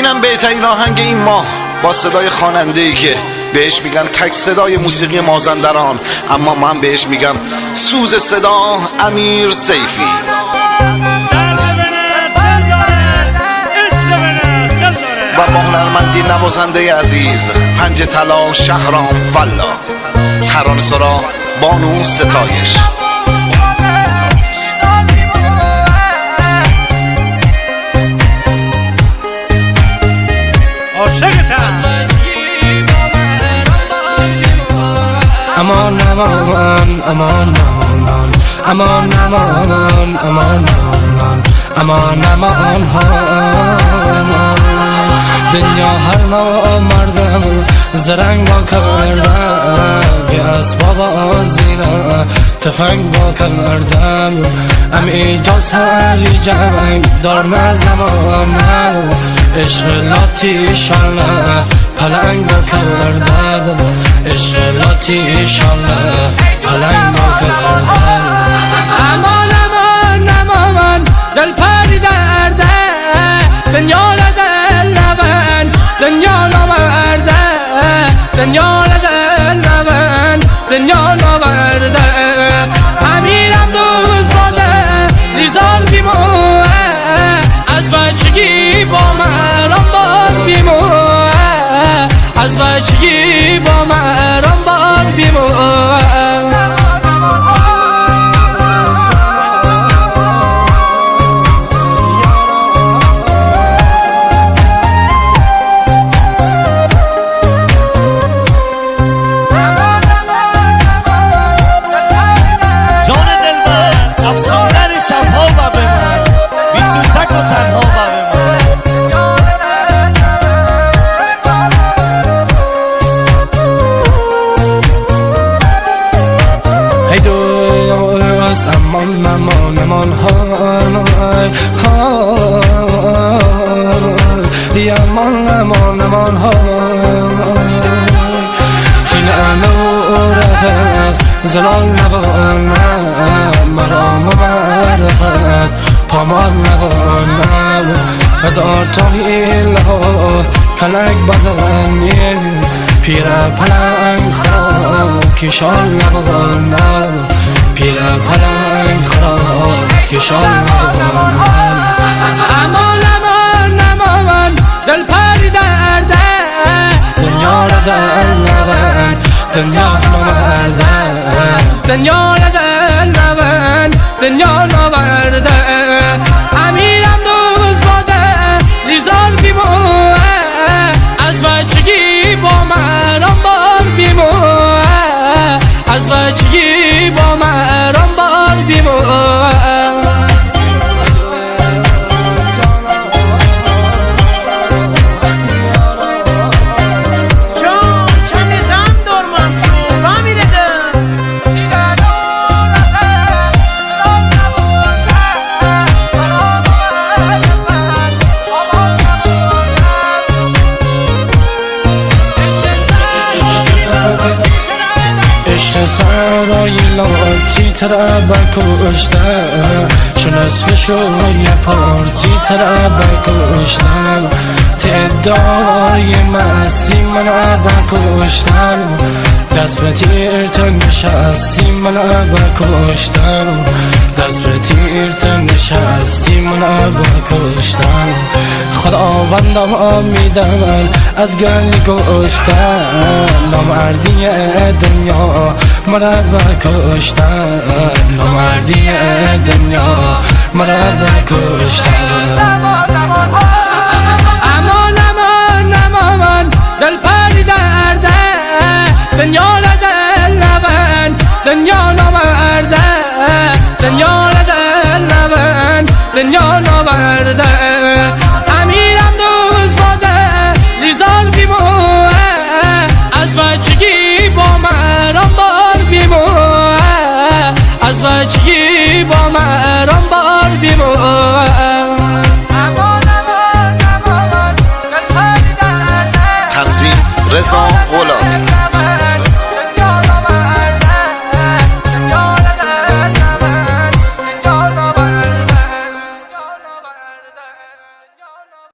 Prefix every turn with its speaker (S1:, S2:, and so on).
S1: اینم بهترین آهنگ این ماه با صدای خواننده‌ای که بهش میگن تک صدای موسیقی مازندران، اما من بهش میگم سوز صدا امیر سیفی. و با هنرمندی نوازنده عزیز پنج طلا شهرام فلا، ترانه‌سرا بانو ستایش.
S2: امان امان امان امان امان امان امان امان امان امان دنیا هر مردم زرنگ با کردم، بی اسباب آزینا تفنگ با کردم، امی جاز هری جنگ دار نزمانم، عشق لاتی شاله پلنگ با کردم، عشق لاتی شاله پلنگ با کردم. امان امان امان دل پری درده دنیا لدل لبن دنیا نورده دنیا لدل لبن دنیا نورده امیرم دوست باده لیزار بیموه از بچگی با مرام بار بیموه از بچگی با مرام بار بیموه. امان امان امان های های امان امان امان های تین انورت زلال نبانم مرام و معرفت پامال نبانم هزار تا هیله کلک بزنیم پیر پلنگ خراب کشال نبانم پیر پلنگ خراب کشال نبانم. امان امان امان دل پری درده دنیا را دل نبن دنیا نورده دنیا را دل نبن دنیا نورده امیرم دوست باده لیزار بیموه از بچگی با مرام بار بیموه از بچگی با مرام بار بیموه. عشق سرای لاتی تره بکشتم چون اسمشوی پارتی تره بکشتم تعدای مستی منو بکشتم دست به تیر تو نشستی منو بکشتم دست به تیر تو نشستی منو بکشتم خداوندم آمیدم از گل گشتم نامردی دنیا مرا بکشتم نامردی دنیا مرا بکشتم. امان امان امان دل پری درده دنیا لدل لبن دنیا نورده دنیا لدل لبن دنیا نورده